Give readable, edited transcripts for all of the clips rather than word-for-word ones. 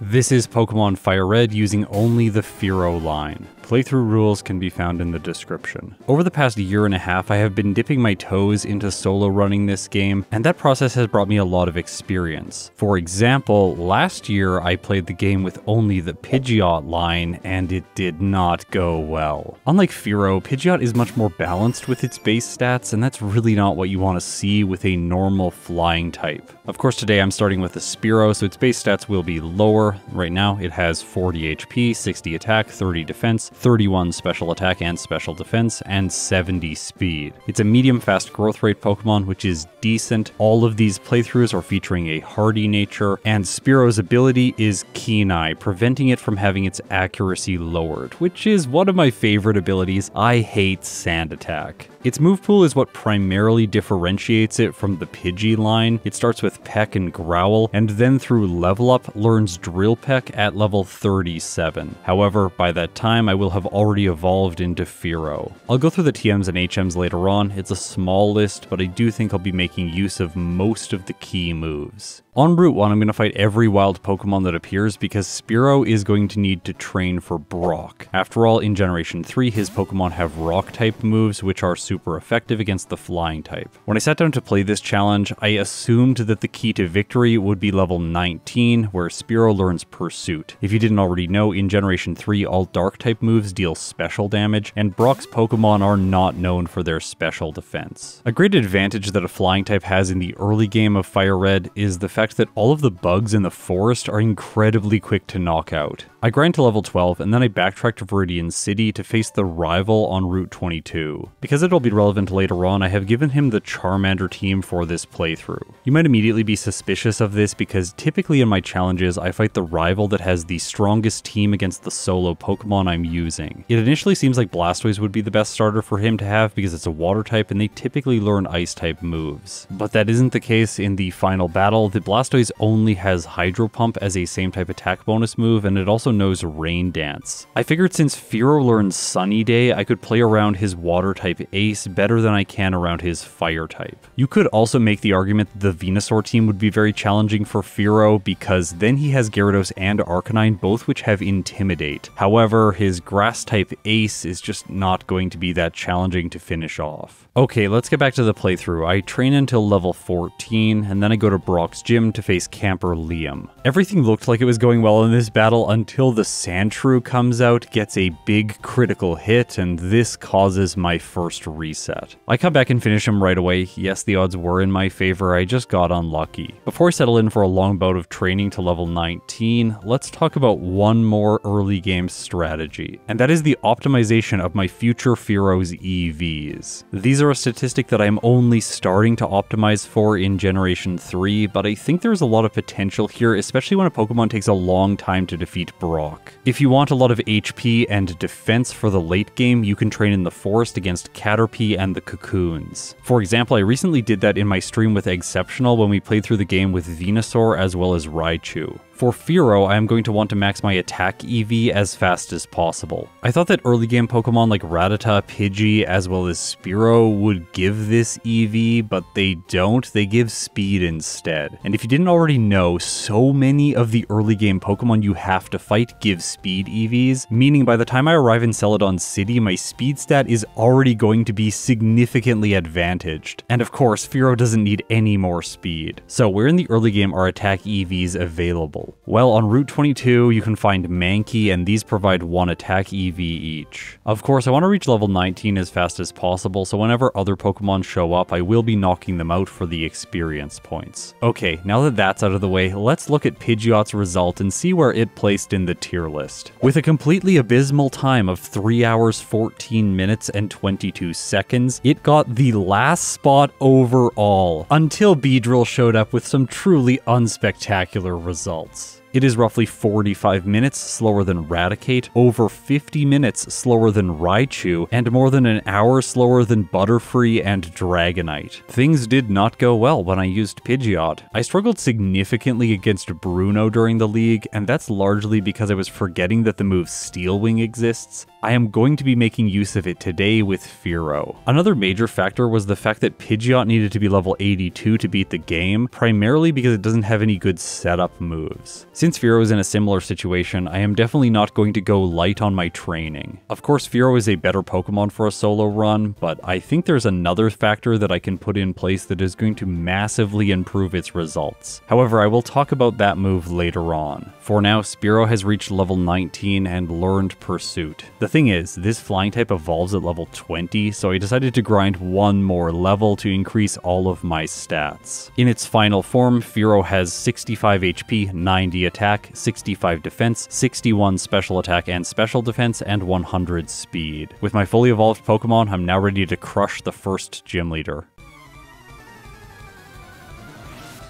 This is Pokemon FireRed using only the Fearow-line. Playthrough rules can be found in the description. Over the past year and a half, I have been dipping my toes into solo running this game, and that process has brought me a lot of experience. For example, last year I played the game with only the Pidgeot-line, and it did not go well. Unlike Fearow, Pidgeot is much more balanced with its base stats, and that's really not what you want to see with a normal flying type. Of course, today I'm starting with a Spearow, so its base stats will be lower. Right now, it has 40 HP, 60 attack, 30 defense, 31 special attack and special defense, and 70 speed. It's a medium fast growth rate Pokemon, which is decent. All of these playthroughs are featuring a hardy nature, and Spearow's ability is Keen Eye, preventing it from having its accuracy lowered, which is one of my favorite abilities. I hate Sand Attack. Its move pool is what primarily differentiates it from the Pidgey line. It starts with Peck and Growl, and then through level up learns Drill Peck at level 37. However, by that time I will have already evolved into Fearow. I'll go through the TMs and HMs later on. It's a small list, but I do think I'll be making use of most of the key moves. On Route 1, I'm going to fight every wild Pokemon that appears because Spearow is going to need to train for Brock. After all, in Generation 3, his Pokemon have Rock-type moves, which are super effective against the Flying type. When I sat down to play this challenge, I assumed that the key to victory would be level 19, where Spearow learns Pursuit. If you didn't already know, in Generation 3, all Dark-type moves deal special damage, and Brock's Pokemon are not known for their special defense. A great advantage that a Flying type has in the early game of FireRed is the fact that all of the bugs in the forest are incredibly quick to knock out. I grind to level 12, and then I backtrack to Viridian City to face the rival on Route 22. Because it'll be relevant later on, I have given him the Charmander team for this playthrough. You might immediately be suspicious of this because typically in my challenges, I fight the rival that has the strongest team against the solo Pokemon I'm using. It initially seems like Blastoise would be the best starter for him to have because it's a water type and they typically learn ice type moves. But that isn't the case in the final battle. The Blastoise only has Hydro Pump as a same type attack bonus move, and it also knows Rain Dance. I figured since Fearow learns Sunny Day, I could play around his water type Ace better than I can around his fire type. You could also make the argument that the Venusaur team would be very challenging for Fearow because then he has Gyarados and Arcanine, both which have Intimidate. However, his grass type Ace is just not going to be that challenging to finish off. Okay, let's get back to the playthrough. I train until level 14, and then I go to Brock's gym to face Camper Liam. Everything looked like it was going well in this battle until the Sandshrew comes out, gets a big critical hit, and this causes my first reset. I come back and finish him right away. Yes, the odds were in my favor, I just got unlucky. Before I settle in for a long bout of training to level 19, let's talk about one more early game strategy, and that is the optimization of my future Fearow's EVs. These are a statistic that I'm only starting to optimize for in Generation 3, but I think there's a lot of potential here, especially when a Pokemon takes a long time to defeat Brock. If you want a lot of HP and defense for the late game, you can train in the forest against Caterpie and the Cocoons. For example, I recently did that in my stream with Exceptional when we played through the game with Venusaur as well as Raichu. For Fearow, I am going to want to max my attack EV as fast as possible. I thought that early game Pokemon like Rattata, Pidgey, as well as Spearow would give this EV, but they don't. They give speed instead. And if you didn't already know, so many of the early game Pokemon you have to fight give speed EVs, meaning by the time I arrive in Celadon City, my speed stat is already going to be significantly advantaged. And of course, Fearow doesn't need any more speed. So where in the early game are attack EVs available? Well, on Route 22, you can find Mankey, and these provide one attack EV each. Of course, I want to reach level 19 as fast as possible, so whenever other Pokemon show up, I will be knocking them out for the experience points. Okay, now that that's out of the way, let's look at Pidgeot's result and see where it placed in the tier list. With a completely abysmal time of 3 hours, 14 minutes, and 22 seconds, it got the last spot overall, until Beedrill showed up with some truly unspectacular results. It is roughly 45 minutes slower than Raticate, over 50 minutes slower than Raichu, and more than an hour slower than Butterfree and Dragonite. Things did not go well when I used Pidgeot. I struggled significantly against Bruno during the league, and that's largely because I was forgetting that the move Steel Wing exists. I am going to be making use of it today with Fearow. Another major factor was the fact that Pidgeot needed to be level 82 to beat the game, primarily because it doesn't have any good setup moves. Since Fearow is in a similar situation, I am definitely not going to go light on my training. Of course, Fearow is a better Pokemon for a solo run, but I think there's another factor that I can put in place that is going to massively improve its results. However, I will talk about that move later on. For now, Spearow has reached level 19 and learned Pursuit. The thing is, this flying type evolves at level 20, so I decided to grind one more level to increase all of my stats. In its final form, Fearow has 65 HP, 90 attack, 65 defense, 61 special attack and special defense, and 100 speed. With my fully evolved Pokemon, I'm now ready to crush the first gym leader.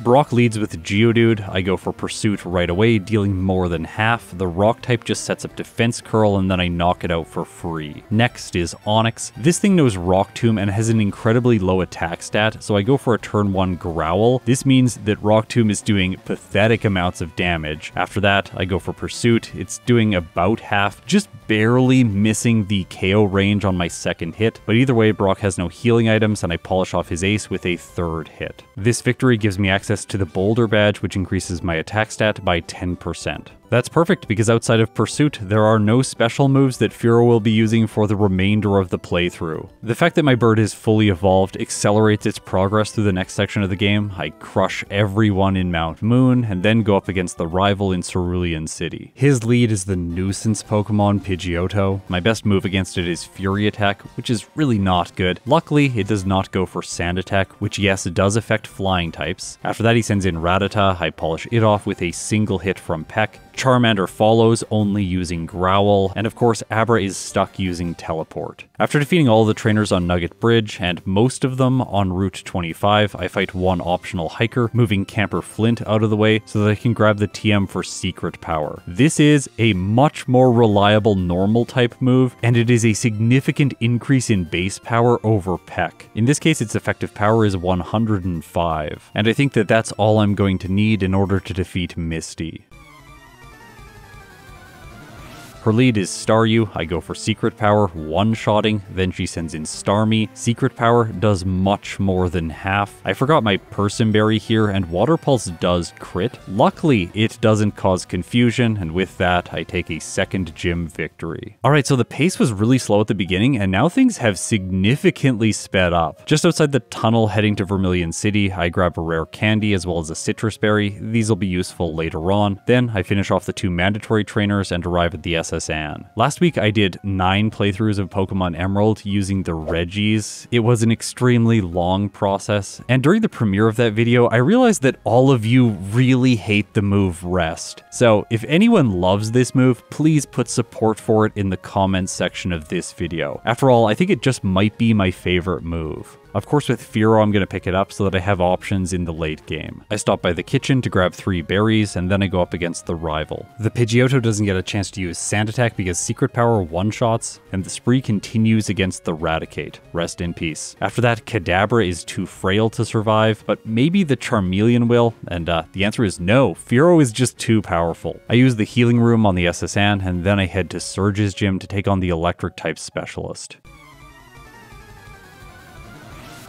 Brock leads with Geodude. I go for Pursuit right away, dealing more than half. The Rock type just sets up Defense Curl and then I knock it out for free. Next is Onix. This thing knows Rock Tomb and has an incredibly low attack stat, so I go for a turn 1 Growl. This means that Rock Tomb is doing pathetic amounts of damage. After that, I go for Pursuit. It's doing about half, just barely missing the KO range on my second hit, but either way, Brock has no healing items and I polish off his ace with a third hit. This victory gives me access to the Boulder badge, which increases my attack stat by 10%. That's perfect because outside of Pursuit, there are no special moves that Fearow will be using for the remainder of the playthrough. The fact that my bird is fully evolved accelerates its progress through the next section of the game. I crush everyone in Mount Moon, and then go up against the rival in Cerulean City. His lead is the nuisance Pokemon Pidgeotto. My best move against it is Fury Attack, which is really not good. Luckily, it does not go for Sand Attack, which yes, does affect flying types. After that, he sends in Rattata. I polish it off with a single hit from Peck. Charmander follows, only using Growl, and of course Abra is stuck using Teleport. After defeating all the trainers on Nugget Bridge, and most of them on Route 25, I fight one optional hiker, moving Camper Flint out of the way so that I can grab the TM for Secret Power. This is a much more reliable normal type move, and it is a significant increase in base power over Peck. In this case, its effective power is 105, and I think that that's all I'm going to need in order to defeat Misty. Her lead is Staryu. I go for Secret Power, one-shotting, then she sends in Starmie. Secret Power does much more than half. I forgot my Person Berry here, and Water Pulse does crit. Luckily, it doesn't cause confusion, and with that, I take a second gym victory. Alright, so the pace was really slow at the beginning, and now things have significantly sped up. Just outside the tunnel heading to Vermilion City, I grab a rare candy as well as a citrus berry. These will be useful later on. Then, I finish off the 2 mandatory trainers and arrive at the SS Anne. Last week I did 9 playthroughs of Pokemon Emerald using the Reggies. It was an extremely long process, and during the premiere of that video I realized that all of you really hate the move Rest. So if anyone loves this move, please put support for it in the comments section of this video. After all, I think it just might be my favorite move. Of course, with Fearow, I'm going to pick it up so that I have options in the late game. I stop by the kitchen to grab 3 berries, and then I go up against the rival. The Pidgeotto doesn't get a chance to use Sand Attack because Secret Power one-shots, and the spree continues against the Raticate. Rest in peace. After that, Kadabra is too frail to survive, but maybe the Charmeleon will, and the answer is no. Fearow is just too powerful. I use the healing room on the SS Anne, and then I head to Surge's gym to take on the Electric-type specialist.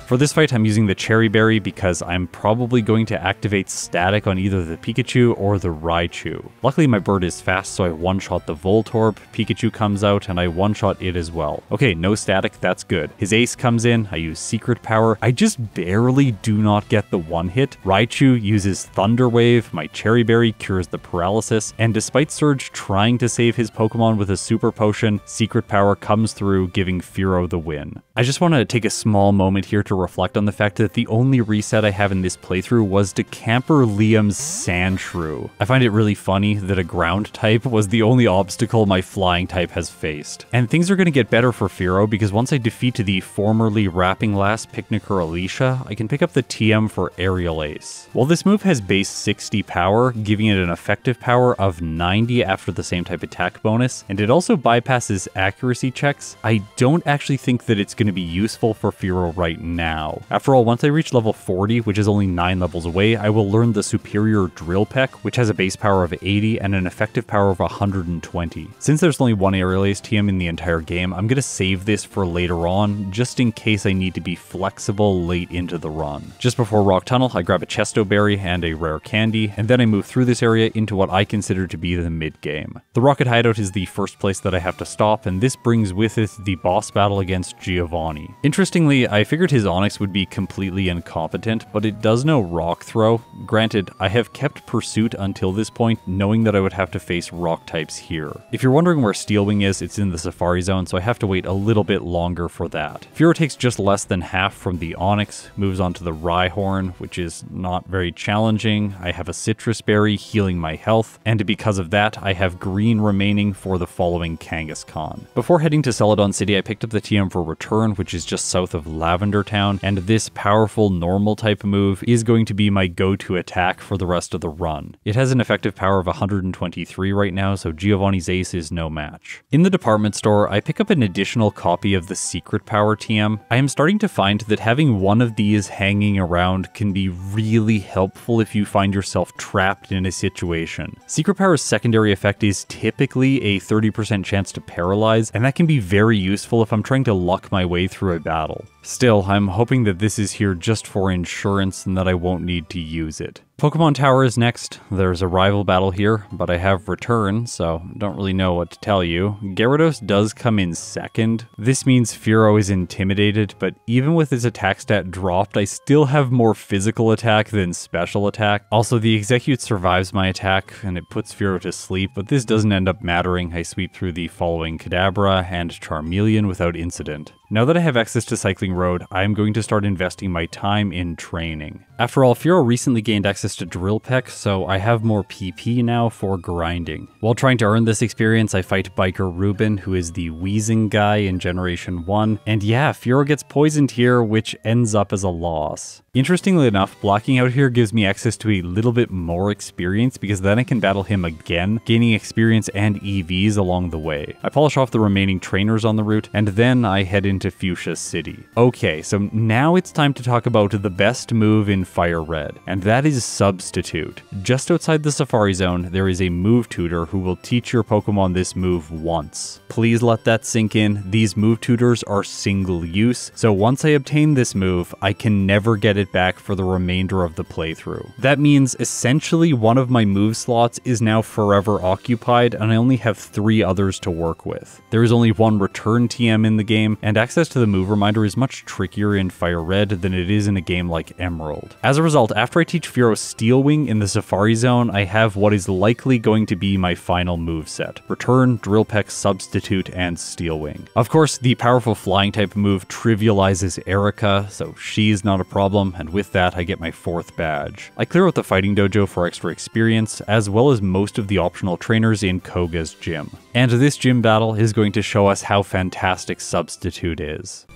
For this fight, I'm using the Cherry Berry because I'm probably going to activate Static on either the Pikachu or the Raichu. Luckily, my bird is fast, so I one-shot the Voltorb. Pikachu comes out, and I one-shot it as well. Okay, no Static, that's good. His Ace comes in, I use Secret Power. I just barely do not get the one-hit. Raichu uses Thunder Wave, my Cherry Berry cures the paralysis, and despite Surge trying to save his Pokemon with a Super Potion, Secret Power comes through, giving Fearow the win. I just want to take a small moment here to reflect on the fact that the only reset I have in this playthrough was to Camper Liam's Sandshrew. I find it really funny that a ground type was the only obstacle my flying type has faced. And things are going to get better for Fearow because once I defeat the formerly Rapping Lass Picnicker Alicia, I can pick up the TM for Aerial Ace. While this move has base 60 power, giving it an effective power of 90 after the same type attack bonus, and it also bypasses accuracy checks, I don't actually think that it's going to be useful for Fearow right now. now. After all, once I reach level 40, which is only 9 levels away, I will learn the superior Drill Peck, which has a base power of 80 and an effective power of 120. Since there's only one aerial ace TM in the entire game, I'm going to save this for later on, just in case I need to be flexible late into the run. Just before Rock Tunnel, I grab a Chesto Berry and a rare candy, and then I move through this area into what I consider to be the mid-game. The Rocket Hideout is the first place that I have to stop, and this brings with it the boss battle against Giovanni. Interestingly, I figured his Onyx would be completely incompetent, but it does know Rock Throw. Granted, I have kept Pursuit until this point, knowing that I would have to face rock types here. If you're wondering where Steel Wing is, it's in the Safari Zone, so I have to wait a little bit longer for that. Fearow takes just less than half from the Onyx, moves on to the Rhyhorn, which is not very challenging. I have a Citrus Berry healing my health, and because of that, I have green remaining for the following Kangaskhan. Before heading to Celadon City, I picked up the TM for Return, which is just south of Lavender Town, and this powerful normal type move is going to be my go-to attack for the rest of the run. It has an effective power of 123 right now, so Giovanni's ace is no match. In the department store, I pick up an additional copy of the Secret Power TM. I am starting to find that having one of these hanging around can be really helpful if you find yourself trapped in a situation. Secret Power's secondary effect is typically a 30% chance to paralyze, and that can be very useful if I'm trying to luck my way through a battle. Still, I'm hoping that this is here just for insurance and that I won't need to use it. Pokemon Tower is next. There's a rival battle here, but I have Return, so don't really know what to tell you. Gyarados does come in second. This means Fearow is intimidated, but even with his attack stat dropped, I still have more physical attack than special attack. Also, the Execute survives my attack, and it puts Fearow to sleep, but this doesn't end up mattering. I sweep through the following Kadabra and Charmeleon without incident. Now that I have access to Cycling Road, I am going to start investing my time in training. After all, Fearow recently gained access to Drill Peck, so I have more PP now for grinding. While trying to earn this experience, I fight Biker Ruben, who is the wheezing guy in Generation 1, and yeah, Fearow gets poisoned here, which ends up as a loss. Interestingly enough, blocking out here gives me access to a little bit more experience because then I can battle him again, gaining experience and EVs along the way. I polish off the remaining trainers on the route, and then I head into Fuchsia City. Okay, so now it's time to talk about the best move in FireRed, and that is Substitute. Just outside the Safari Zone, there is a move tutor who will teach your Pokemon this move once. Please let that sink in. These move tutors are single use, so once I obtain this move, I can never get it back for the remainder of the playthrough. That means essentially one of my move slots is now forever occupied, and I only have 3 others to work with. There is only one Return TM in the game, and access to the move reminder is much trickier in FireRed than it is in a game like Emerald. As a result, after I teach Fearow Steel Wing in the Safari Zone, I have what is likely going to be my final moveset: Return, Drill Peck, Substitute, and Steel Wing. Of course, the powerful flying type move trivializes Erica, so she's not a problem, and with that I get my 4th badge. I clear out the fighting dojo for extra experience, as well as most of the optional trainers in Koga's gym. And this gym battle is going to show us how fantastic Substitute is.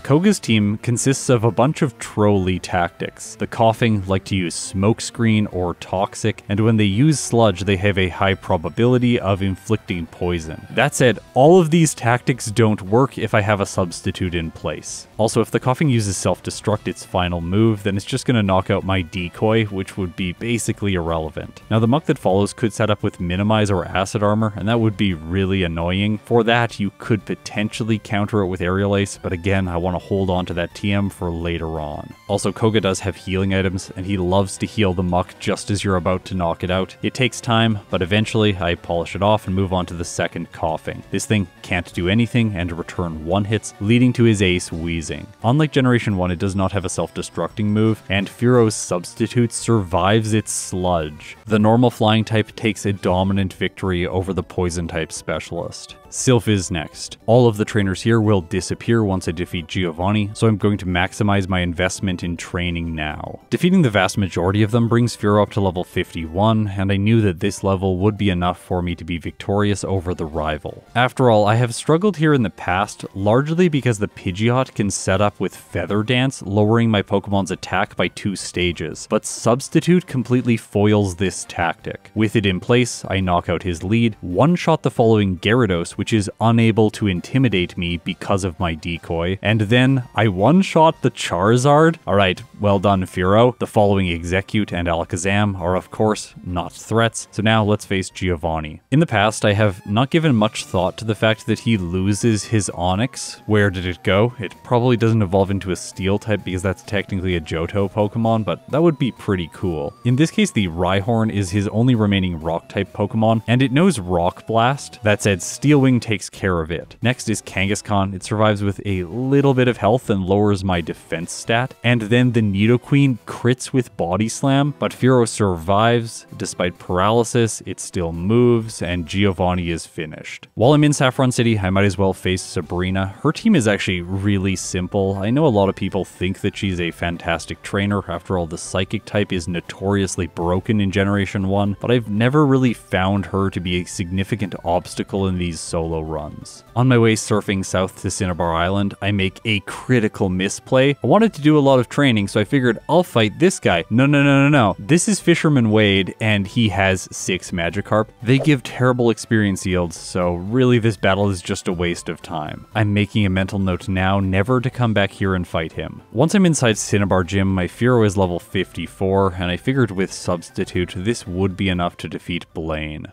Koga's team consists of a bunch of trolley tactics. The Coughing like to use Smokescreen or Toxic, and when they use Sludge, they have a high probability of inflicting poison. That said, all of these tactics don't work if I have a substitute in place. Also, if the Coughing uses Self-Destruct its final move, then it's just going to knock out my Decoy, which would be basically irrelevant. Now, the Muck that follows could set up with Minimize or Acid Armor, and that would be really annoying. For that, you could potentially counter it with Aerial Ace, but again, I want to hold on to that TM for later on. Also, Koga does have healing items, and he loves to heal the Muck just as you're about to knock it out. It takes time, but eventually I polish it off and move on to the second Coughing. This thing can't do anything and return 1 hits, leading to his ace Wheezing. Unlike Generation 1, it does not have a self-destructing move, and Fearow's Substitute survives its Sludge. The normal flying type takes a dominant victory over the poison type specialist. Sylph is next. All of the trainers here will disappear once I defeat Giovanni, so I'm going to maximize my investment in training now. Defeating the vast majority of them brings Fearow up to level 51, and I knew that this level would be enough for me to be victorious over the rival. After all, I have struggled here in the past, largely because the Pidgeot can set up with Feather Dance, lowering my Pokemon's attack by 2 stages, but Substitute completely foils this tactic. With it in place, I knock out his lead, one-shot the following Gyarados, which is unable to intimidate me because of my decoy, and then I one-shot the Charizard? Alright, well done Fearow. The following Execute and Alakazam are of course not threats, so now let's face Giovanni. In the past, I have not given much thought to the fact that he loses his Onix. Where did it go? It probably doesn't evolve into a Steel type because that's technically a Johto Pokemon, but that would be pretty cool. In this case, the Rhyhorn is his only remaining Rock type Pokemon, and it knows Rock Blast. That said, Steel Wing takes care of it. Next is Kangaskhan. It survives with a little bit of health and lowers my defense stat. And then the Nidoqueen crits with Body Slam, but Fearow survives. Despite paralysis, it still moves, and Giovanni is finished. While I'm in Saffron City, I might as well face Sabrina. Her team is actually really simple. I know a lot of people think that she's a fantastic trainer. After all, the Psychic type is notoriously broken in Generation 1, but I've never really found her to be a significant obstacle in these solo runs. On my way surfing south to Cinnabar Island, I make a critical misplay. I wanted to do a lot of training, so I figured I'll fight this guy. No. This is Fisherman Wade, and he has 6 Magikarp. They give terrible experience yields, so really this battle is just a waste of time. I'm making a mental note now never to come back here and fight him. Once I'm inside Cinnabar Gym, my Fearow is level 54, and I figured with Substitute this would be enough to defeat Blaine.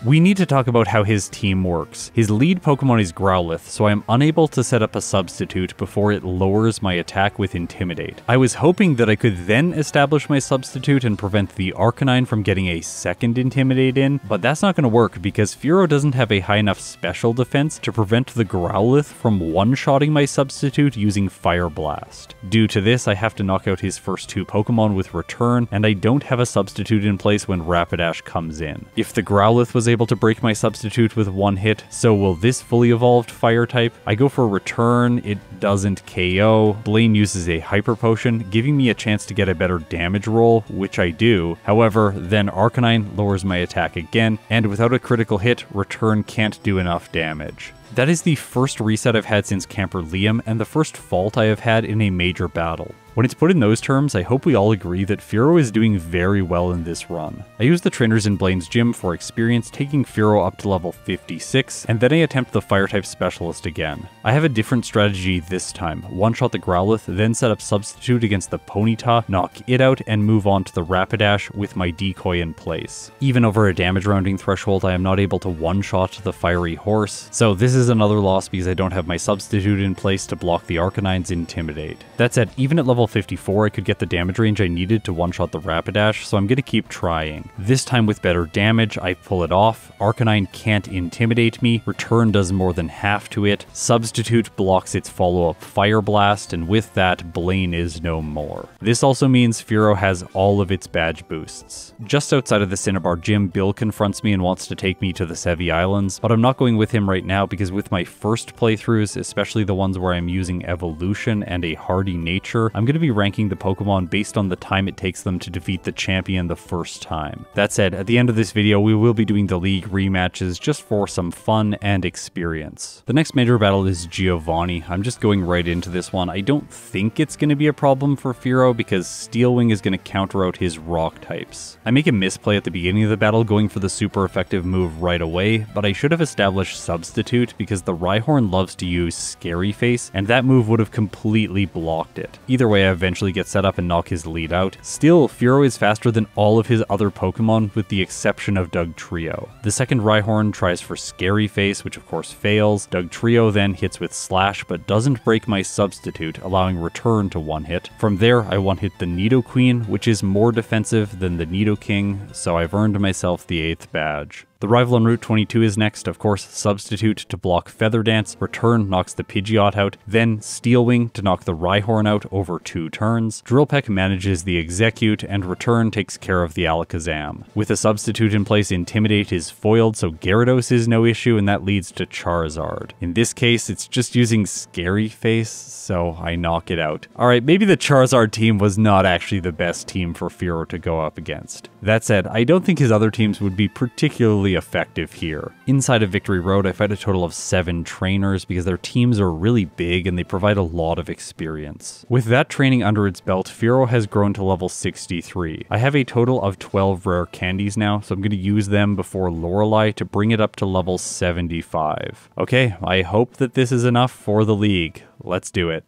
We need to talk about how his team works. His lead Pokemon is Growlithe, so I am unable to set up a substitute before it lowers my attack with Intimidate. I was hoping that I could then establish my substitute and prevent the Arcanine from getting a second Intimidate in, but that's not going to work because Fearow doesn't have a high enough special defense to prevent the Growlithe from one-shotting my substitute using Fire Blast. Due to this, I have to knock out his first 2 Pokemon with Return, and I don't have a substitute in place when Rapidash comes in. If the Growlithe was able to break my substitute with 1 hit, so will this fully evolved fire type. I go for Return, it doesn't KO. Blaine uses a Hyper Potion, giving me a chance to get a better damage roll, which I do. However, then Arcanine lowers my attack again, and without a critical hit, Return can't do enough damage. That is the first reset I've had since Camper Liam, and the first fault I have had in a major battle. When it's put in those terms, I hope we all agree that Fearow is doing very well in this run. I use the trainers in Blaine's gym for experience, taking Fearow up to level 56, and then I attempt the Fire-type Specialist again. I have a different strategy this time. One-shot the Growlithe, then set up Substitute against the Ponyta, knock it out, and move on to the Rapidash with my decoy in place. Even over a damage rounding threshold, I am not able to one-shot the Fiery Horse, so this is another loss because I don't have my Substitute in place to block the Arcanine's Intimidate. That said, even at level 54, I could get the damage range I needed to one-shot the Rapidash, so I'm gonna keep trying. This time with better damage, I pull it off. Arcanine can't intimidate me, Return does more than half to it, Substitute blocks its follow-up Fire Blast, and with that, Blaine is no more. This also means Fearow has all of its badge boosts. Just outside of the Cinnabar Gym, Bill confronts me and wants to take me to the Sevi Islands, but I'm not going with him right now because with my first playthroughs, especially the ones where I'm using Evolution and a Hardy Nature, I'm going to be ranking the Pokemon based on the time it takes them to defeat the champion the first time. That said, at the end of this video, we will be doing the League rematches just for some fun and experience. The next major battle is Giovanni. I'm just going right into this one. I don't think it's going to be a problem for Fearow because Steel Wing is going to counter out his rock types. I make a misplay at the beginning of the battle going for the super effective move right away, but I should have established Substitute because the Rhyhorn loves to use Scary Face, and that move would have completely blocked it. Either way, I eventually get set up and knock his lead out. Still, Fearow is faster than all of his other Pokemon with the exception of Dugtrio. The second Rhyhorn tries for Scary Face, which of course fails. Dugtrio then hits with Slash but doesn't break my Substitute, allowing Return to one-hit. From there, I one-hit the Nidoqueen, which is more defensive than the Nidoking, so I've earned myself the 8th badge. The rival on Route 22 is next, of course, Substitute to block Feather Dance, Return knocks the Pidgeot out, then Steel Wing to knock the Rhyhorn out over 2 turns, Drill Peck manages the Execute, and Return takes care of the Alakazam. With a Substitute in place, Intimidate is foiled, so Gyarados is no issue, and that leads to Charizard. In this case, it's just using Scary Face, so I knock it out. Alright, maybe the Charizard team was not actually the best team for Fearow to go up against. That said, I don't think his other teams would be particularly really effective here. Inside of Victory Road, I fight a total of 7 trainers because their teams are really big and they provide a lot of experience. With that training under its belt, Fearow has grown to level 63. I have a total of 12 rare candies now, so I'm going to use them before Lorelei to bring it up to level 75. Okay, I hope that this is enough for the league. Let's do it.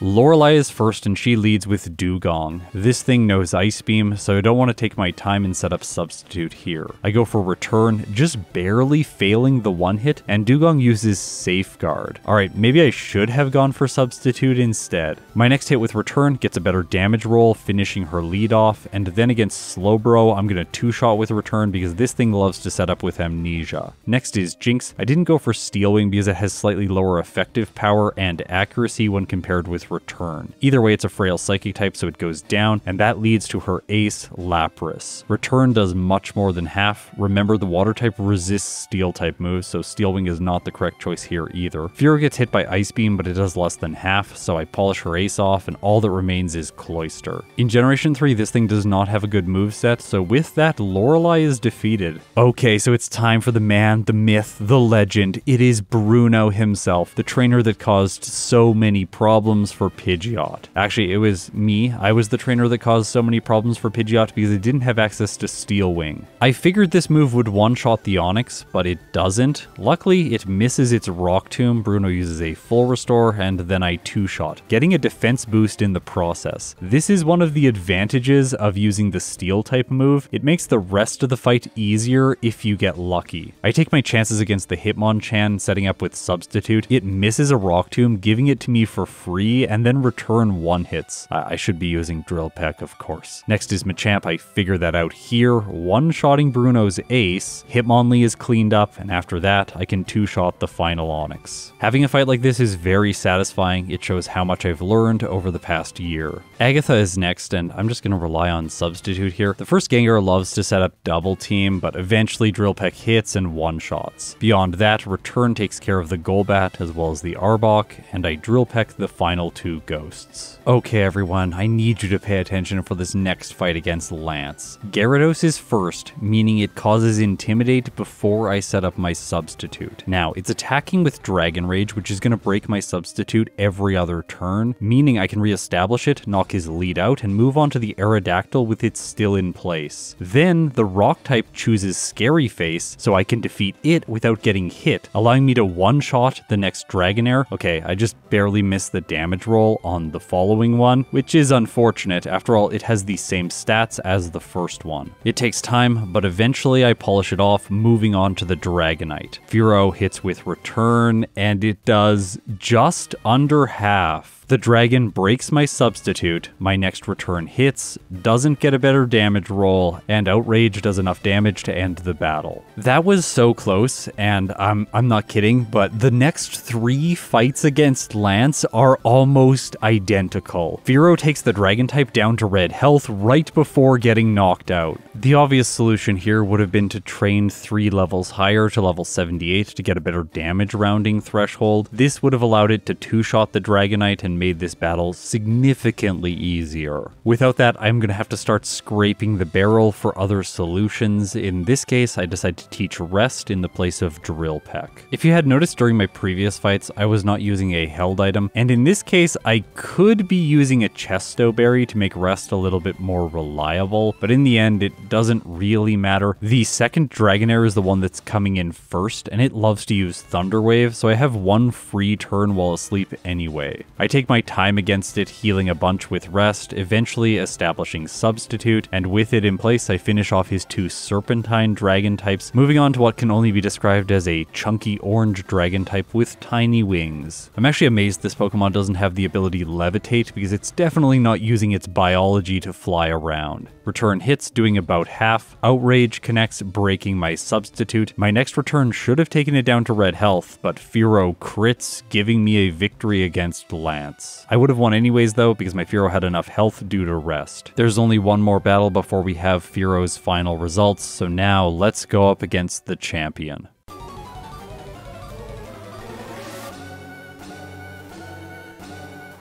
Lorelei is first and she leads with Dugong. This thing knows Ice Beam, so I don't want to take my time and set up Substitute here. I go for Return, just barely failing the one hit, and Dugong uses Safeguard. Alright, maybe I should have gone for Substitute instead. My next hit with Return gets a better damage roll, finishing her lead off, and then against Slowbro, I'm going to 2-shot with Return because this thing loves to set up with Amnesia. Next is Jinx. I didn't go for Steel Wing because it has slightly lower effective power and accuracy when compared with Return. Either way, it's a frail psychic type, so it goes down, and that leads to her ace, Lapras. Return does much more than half. Remember, the water type resists steel type moves, so Steel Wing is not the correct choice here either. Fearow gets hit by Ice Beam, but it does less than half, so I polish her ace off, and all that remains is Cloyster. In Generation 3, this thing does not have a good moveset, so with that, Lorelei is defeated. Okay, so it's time for the man, the myth, the legend. It is Bruno himself, the trainer that caused so many problems for Pidgeot. Actually, it was me. I was the trainer that caused so many problems for Pidgeot because it didn't have access to Steel Wing. I figured this move would one-shot the Onix, but it doesn't. Luckily, it misses its Rock Tomb. Bruno uses a full restore, and then I 2-shot, getting a defense boost in the process. This is one of the advantages of using the Steel type move. It makes the rest of the fight easier if you get lucky. I take my chances against the Hitmonchan, setting up with Substitute. It misses a Rock Tomb, giving it to me for free, and then Return 1-hits. I should be using Drill Peck, of course. Next is Machamp. I figure that out here, one-shotting Bruno's ace. Hitmonlee is cleaned up, and after that, I can 2-shot the final Onix. Having a fight like this is very satisfying. It shows how much I've learned over the past year. Agatha is next, and I'm just going to rely on Substitute here. The first Gengar loves to set up double team, but eventually Drill Peck hits and one-shots. Beyond that, Return takes care of the Golbat as well as the Arbok, and I Drill Peck the final 2 ghosts. Okay everyone, I need you to pay attention for this next fight against Lance. Gyarados is first, meaning it causes Intimidate before I set up my Substitute. Now, it's attacking with Dragon Rage, which is going to break my Substitute every other turn, meaning I can reestablish it, knock his lead out, and move on to the Aerodactyl with it still in place. Then, the Rock type chooses Scary Face, so I can defeat it without getting hit, allowing me to one-shot the next Dragonair. Okay, I just barely missed the damage roll on the following one, which is unfortunate. After all, it has the same stats as the first one. It takes time, but eventually I polish it off, moving on to the Dragonite. Fearow hits with Return, and it does just under half. The dragon breaks my Substitute, my next Return hits, doesn't get a better damage roll, and Outrage does enough damage to end the battle. That was so close, and I'm not kidding, but the next 3 fights against Lance are almost identical. Fearow takes the Dragon type down to red health right before getting knocked out. The obvious solution here would have been to train 3 levels higher to level 78 to get a better damage rounding threshold. This would have allowed it to 2-shot the Dragonite and made this battle significantly easier. Without that, I'm going to have to start scraping the barrel for other solutions. In this case, I decided to teach Rest in the place of Drill Peck. If you had noticed during my previous fights, I was not using a held item, and in this case, I could be using a Chesto Berry to make Rest a little bit more reliable, but in the end, it doesn't really matter. The second Dragonair is the one that's coming in first, and it loves to use Thunder Wave, so I have 1 free turn while asleep anyway. I take my time against it, healing a bunch with Rest, eventually establishing Substitute, and with it in place, I finish off his 2 Serpentine Dragon types, moving on to what can only be described as a chunky orange Dragon type with tiny wings. I'm actually amazed this Pokemon doesn't have the ability Levitate, because it's definitely not using its biology to fly around. Return hits, doing about half. Outrage connects, breaking my Substitute. My next Return should have taken it down to red health, but Fearow crits, giving me a victory against Lance. I would have won anyways though, because my Fearow had enough health due to Rest. There's only one more battle before we have Fearow's final results, so now let's go up against the champion.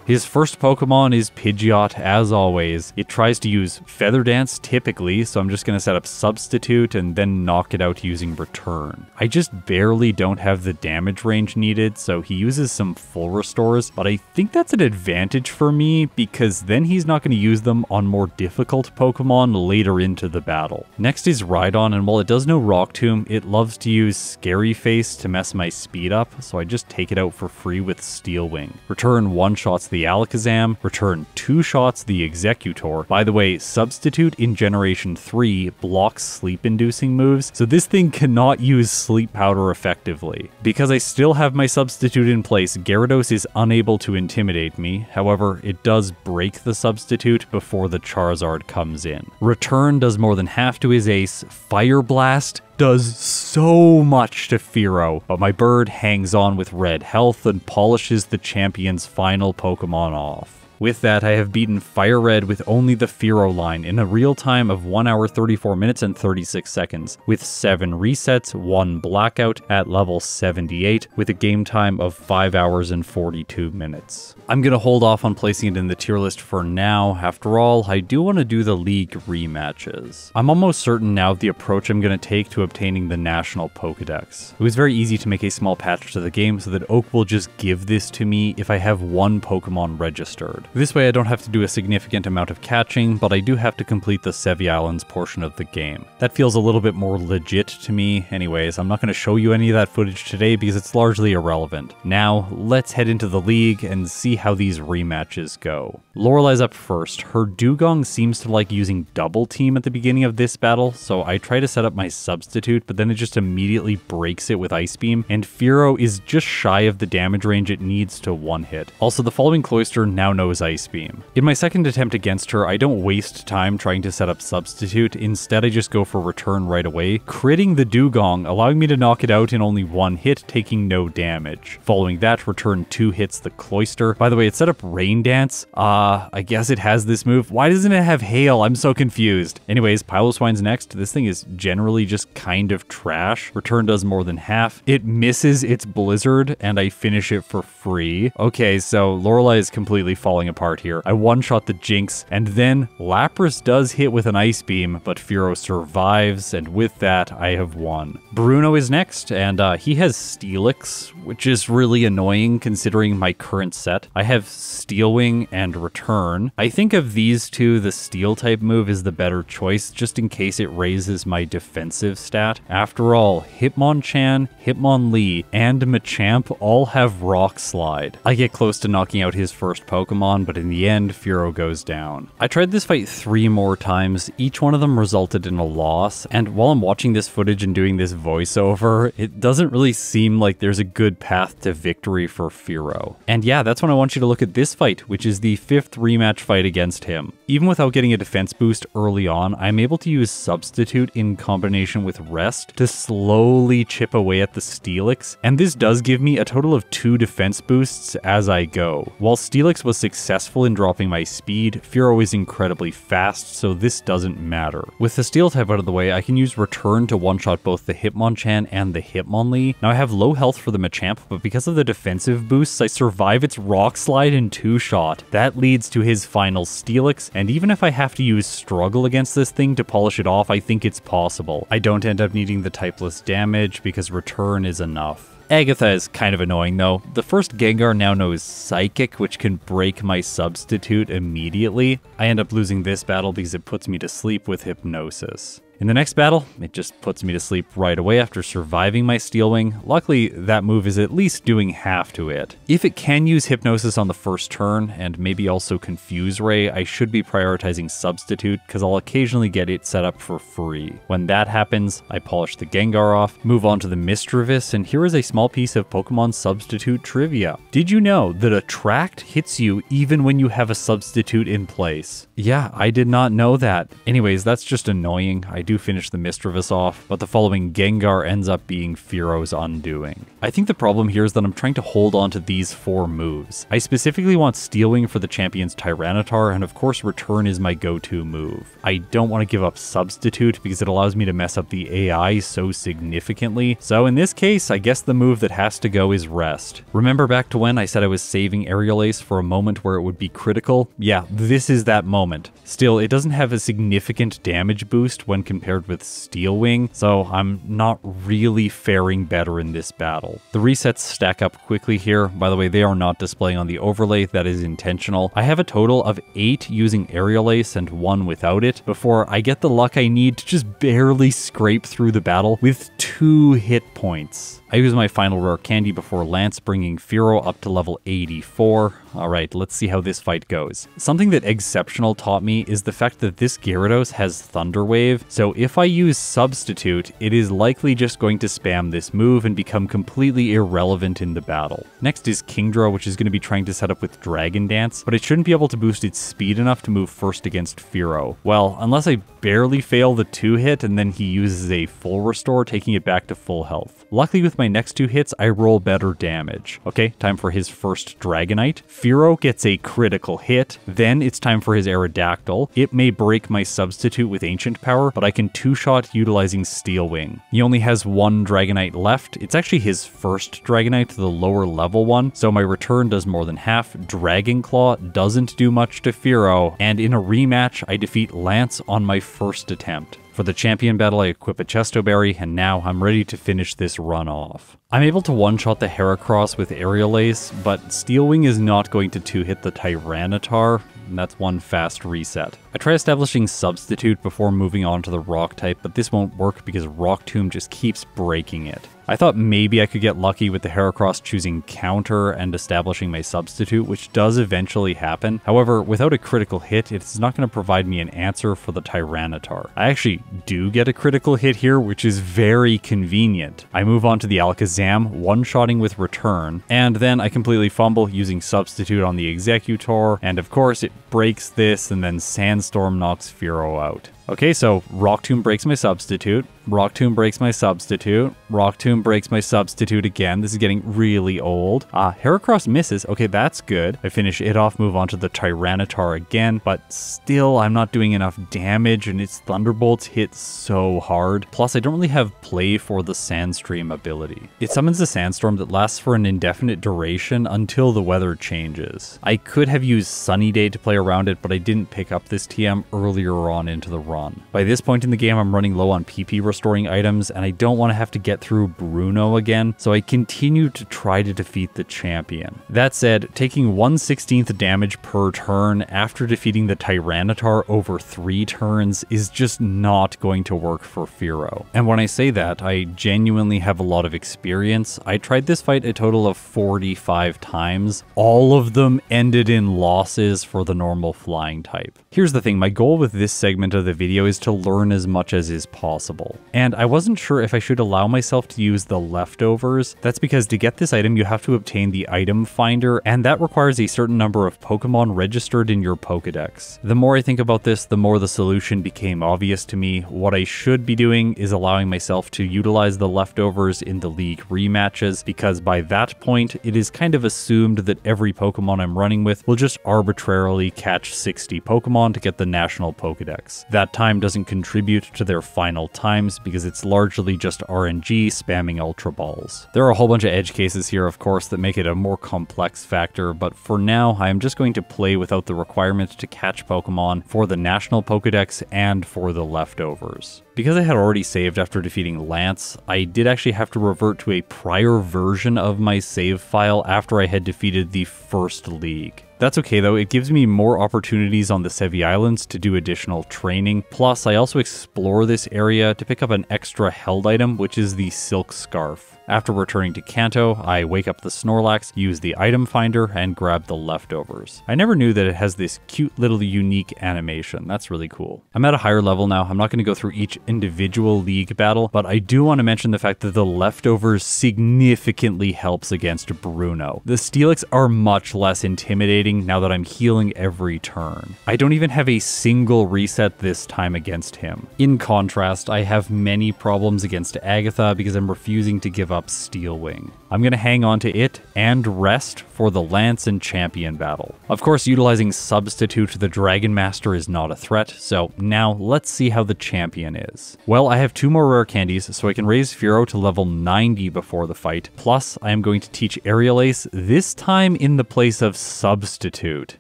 His first Pokemon is Pidgeot, as always. It tries to use Feather Dance typically, so I'm just going to set up Substitute and then knock it out using Return. I just barely don't have the damage range needed, so he uses some full restores, but I think that's an advantage for me because then he's not going to use them on more difficult Pokemon later into the battle. Next is Rhydon, and while it does no Rock Tomb, it loves to use Scary Face to mess my speed up, so I just take it out for free with Steel Wing. Return 1-shots the Alakazam, return 2-shots the Executor. By the way, Substitute in Generation 3 blocks sleep-inducing moves, so this thing cannot use Sleep Powder effectively. Because I still have my Substitute in place, Gyarados is unable to intimidate me, however, it does break the Substitute before the Charizard comes in. Return does more than half to his ace, Fire Blast does so much to Fearow, but my bird hangs on with red health and polishes the champion's final Pokemon off. With that, I have beaten FireRed with only the Fearow-line in a real time of 1 hour 34 minutes and 36 seconds, with 7 resets, 1 blackout at level 78, with a game time of 5 hours and 42 minutes. I'm gonna hold off on placing it in the tier list for now. After all, I do want to do the league rematches. I'm almost certain now of the approach I'm gonna take to obtaining the National Pokedex. It was very easy to make a small patch to the game so that Oak will just give this to me if I have 1 Pokemon registered. This way I don't have to do a significant amount of catching, but I do have to complete the Sevi Islands portion of the game. That feels a little bit more legit to me. Anyways, I'm not going to show you any of that footage today because it's largely irrelevant. Now, let's head into the league and see how these rematches go. Lorelei's up first. Her Dugong seems to like using Double Team at the beginning of this battle, so I try to set up my Substitute, but then it just immediately breaks it with Ice Beam, and Fearow is just shy of the damage range it needs to one-hit. Also, the following Cloyster now knows Ice Beam. In my second attempt against her, I don't waste time trying to set up Substitute. Instead, I just go for Return right away, critting the Dugong, allowing me to knock it out in only 1 hit, taking no damage. Following that, Return 2 hits the Cloyster. By the way, it set up Rain Dance. I guess it has this move. Why doesn't it have Hail? I'm so confused. Anyways, Piloswine's next. This thing is generally just kind of trash. Return does more than half. It misses its Blizzard, and I finish it for free. Okay, so Lorelei is completely falling apart here. I one-shot the Jinx, and then Lapras does hit with an Ice Beam, but Fearow survives, and with that, I have won. Bruno is next, and he has Steelix, which is really annoying considering my current set. I have Steel Wing and Return. I think of these two, the Steel type move is the better choice, just in case it raises my defensive stat. After all, Hitmonchan, Hitmonlee, and Machamp all have Rock Slide. I get close to knocking out his first Pokemon, but in the end, Fearow goes down. I tried this fight 3 more times, each one of them resulted in a loss, and while I'm watching this footage and doing this voiceover, it doesn't really seem like there's a good path to victory for Fearow. And yeah, that's when I want you to look at this fight, which is the 5th rematch fight against him. Even without getting a defense boost early on, I'm able to use Substitute in combination with Rest to slowly chip away at the Steelix, and this does give me a total of 2 defense boosts as I go. While Steelix was successful in dropping my speed, Fearow is incredibly fast, so this doesn't matter. With the Steel type out of the way, I can use Return to one-shot both the Hitmonchan and the Hitmonlee. Now I have low health for the Machamp, but because of the defensive boosts, I survive its Rock Slide and 2-shot. That leads to his final Steelix, and even if I have to use Struggle against this thing to polish it off, I think it's possible. I don't end up needing the typeless damage because Return is enough. Agatha is kind of annoying though. The first Gengar now knows Psychic, which can break my Substitute immediately. I end up losing this battle because it puts me to sleep with Hypnosis. In the next battle, it just puts me to sleep right away after surviving my Steel Wing. Luckily, that move is at least doing half to it. If it can use Hypnosis on the first turn, and maybe also Confuse Ray, I should be prioritizing Substitute, because I'll occasionally get it set up for free. When that happens, I polish the Gengar off, move on to the Misdreavus, and here is a small piece of Pokemon Substitute trivia. Did you know that Attract hits you even when you have a Substitute in place? Yeah, I did not know that. Anyways, that's just annoying. I do to finish the Mischievous off, but the following Gengar ends up being Fearow's undoing. I think the problem here is that I'm trying to hold on to these 4 moves. I specifically want Steel Wing for the champion's Tyranitar, and of course Return is my go-to move. I don't want to give up Substitute because it allows me to mess up the AI so significantly, so in this case, I guess the move that has to go is Rest. Remember back to when I said I was saving Aerial Ace for a moment where it would be critical? Yeah, this is that moment. Still, it doesn't have a significant damage boost when compared with Steel Wing, so I'm not really faring better in this battle. The resets stack up quickly here. By the way, they are not displaying on the overlay, that is intentional. I have a total of 8 using Aerial Ace and 1 without it before I get the luck I need to just barely scrape through the battle with 2 hit points. I use my final rare candy before Lance, bringing Fearow up to level 84. Alright, let's see how this fight goes. Something that Exceptional taught me is the fact that this Gyarados has Thunder Wave, so if I use Substitute, it is likely just going to spam this move and become completely irrelevant in the battle. Next is Kingdra, which is going to be trying to set up with Dragon Dance, but it shouldn't be able to boost its speed enough to move first against Fearow. Well, unless I barely fail the 2-hit and then he uses a full restore, taking it back to full health. Luckily with my next 2 hits, I roll better damage. Okay, time for his first Dragonite. Fearow gets a critical hit, then it's time for his Aerodactyl. It may break my Substitute with Ancient Power, but I can 2-shot utilizing Steel Wing. He only has 1 Dragonite left. It's actually his first Dragonite, the lower level one, so my return does more than half. Dragon Claw doesn't do much to Fearow, and in a rematch, I defeat Lance on my first attempt. For the champion battle, I equip a Chesto Berry, and now I'm ready to finish this run off. I'm able to one-shot the Heracross with Aerial Ace, but Steel Wing is not going to 2-hit the Tyranitar, and that's one fast reset. I try establishing Substitute before moving on to the Rock type, but this won't work because Rock Tomb just keeps breaking it. I thought maybe I could get lucky with the Heracross choosing Counter and establishing my Substitute, which does eventually happen. However, without a critical hit, it's not going to provide me an answer for the Tyranitar. I actually do get a critical hit here, which is very convenient. I move on to the Alakazam, one-shotting with Return, and then I completely fumble using Substitute on the Executor, and of course it breaks this, and then Sandstorm knocks Fearow out. Okay, so Rock Tomb breaks my Substitute, Rock Tomb breaks my Substitute, Rock Tomb breaks my Substitute again. This is getting really old. Heracross misses. Okay, that's good. I finish it off, move on to the Tyranitar again, but still I'm not doing enough damage and its Thunderbolts hit so hard. Plus, I don't really have play for the Sandstream ability. It summons a Sandstorm that lasts for an indefinite duration until the weather changes. I could have used Sunny Day to play around it, but I didn't pick up this TM earlier on into the run. By this point in the game, I'm running low on PP restoring items, and I don't want to have to get through Bruno again, so I continue to try to defeat the champion. That said, taking 1/16 damage per turn after defeating the Tyranitar over 3 turns is just not going to work for Fearow. And when I say that, I genuinely have a lot of experience. I tried this fight a total of 45 times. All of them ended in losses for the normal flying type. Here's the thing, my goal with this segment of the video is to learn as much as is possible. And I wasn't sure if I should allow myself to use the leftovers. That's because to get this item, you have to obtain the item finder, and that requires a certain number of Pokemon registered in your Pokedex. The more I think about this, the more the solution became obvious to me. What I should be doing is allowing myself to utilize the leftovers in the league rematches, because by that point, it is kind of assumed that every Pokemon I'm running with will just arbitrarily catch 60 Pokemon to get the national Pokedex. That time doesn't contribute to their final times because it's largely just RNG spamming Ultra Balls. There are a whole bunch of edge cases here, of course, that make it a more complex factor, but for now, I am just going to play without the requirement to catch Pokemon for the national Pokedex and for the leftovers. Because I had already saved after defeating Lance, I did actually have to revert to a prior version of my save file after I had defeated the first league. That's okay though, it gives me more opportunities on the Sevi Islands to do additional training, plus I also explore this area to pick up an extra held item, which is the Silk Scarf. After returning to Kanto, I wake up the Snorlax, use the item finder, and grab the leftovers. I never knew that it has this cute little unique animation. That's really cool. I'm at a higher level now. I'm not going to go through each individual league battle, but I do want to mention the fact that the leftovers significantly helps against Bruno. The Steelix are much less intimidating ending now that I'm healing every turn. I don't even have a single reset this time against him. In contrast, I have many problems against Agatha because I'm refusing to give up Steel Wing. I'm going to hang on to it and rest for the Lance and Champion battle. Of course, utilizing Substitute the Dragon Master is not a threat, so now let's see how the Champion is. Well, I have 2 more rare candies, so I can raise Fearow to level 90 before the fight, plus I am going to teach Aerial Ace, this time in the place of Substitute.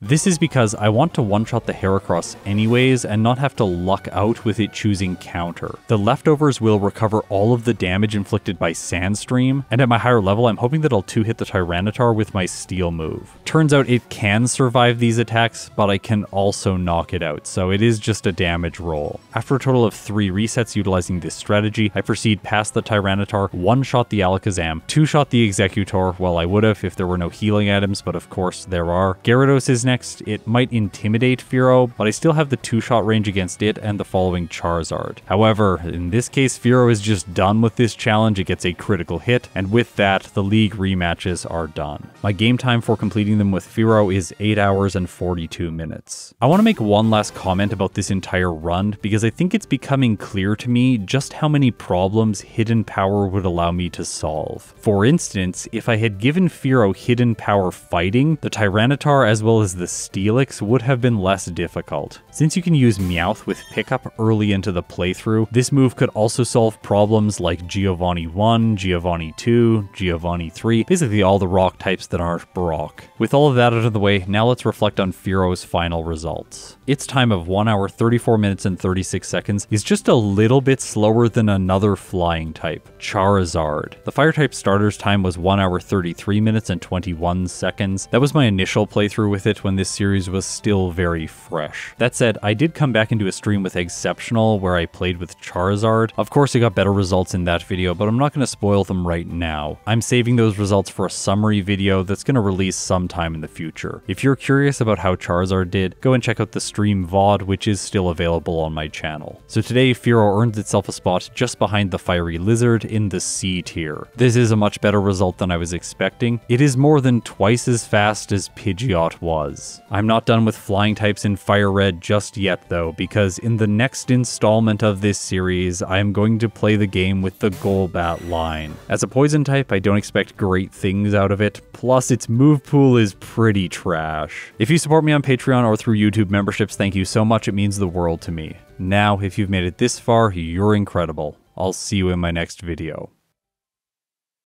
This is because I want to one-shot the Heracross anyways and not have to luck out with it choosing counter. The leftovers will recover all of the damage inflicted by Sandstream, and at my higher level I'm hoping that I'll 2-hit the Tyranitar with my Steel move. Turns out it can survive these attacks, but I can also knock it out, so it is just a damage roll. After a total of 3 resets utilizing this strategy, I proceed past the Tyranitar, 1-shot the Alakazam, 2-shot the Executor, well I would have if there were no healing items, but of course there are. Gyarados is next. It might intimidate Fearow, but I still have the 2-shot range against it and the following Charizard. However, in this case Fearow is just done with this challenge, it gets a critical hit, and with that the league rematches are done. My game time for completing them with Fearow is 8 hours and 42 minutes. I want to make one last comment about this entire run because I think it's becoming clear to me just how many problems Hidden Power would allow me to solve. For instance, if I had given Fearow Hidden Power fighting, the Tyranitar as well as the Steelix would have been less difficult. Since you can use Meowth with pickup early into the playthrough, this move could also solve problems like Giovanni 1, Giovanni 2, Giovanni 3, basically all the rock types that aren't Brock. With all of that out of the way, now let's reflect on Fearow's final results. Its time of 1 hour 34 minutes and 36 seconds is just a little bit slower than another flying type, Charizard. The fire type starter's time was 1 hour 33 minutes and 21 seconds. That was my initial playthrough with it when this series was still very fresh. That said, I did come back into a stream with Exceptional where I played with Charizard. Of course I got better results in that video, but I'm not going to spoil them right now. I'm saving those results for a summary video that's going to release sometime in the future. If you're curious about how Charizard did, go and check out the stream VOD, which is still available on my channel. So today, Fearow earns itself a spot just behind the Fiery Lizard in the C tier. This is a much better result than I was expecting. It is more than twice as fast as Pidgeot was. I'm not done with flying types in FireRed just yet though, because in the next installment of this series, I am going to play the game with the Golbat line. As a poison type, I don't expect great things out of it, plus its move pool is pretty trash. If you support me on Patreon or through YouTube memberships, thank you so much, it means the world to me. Now, if you've made it this far, you're incredible. I'll see you in my next video.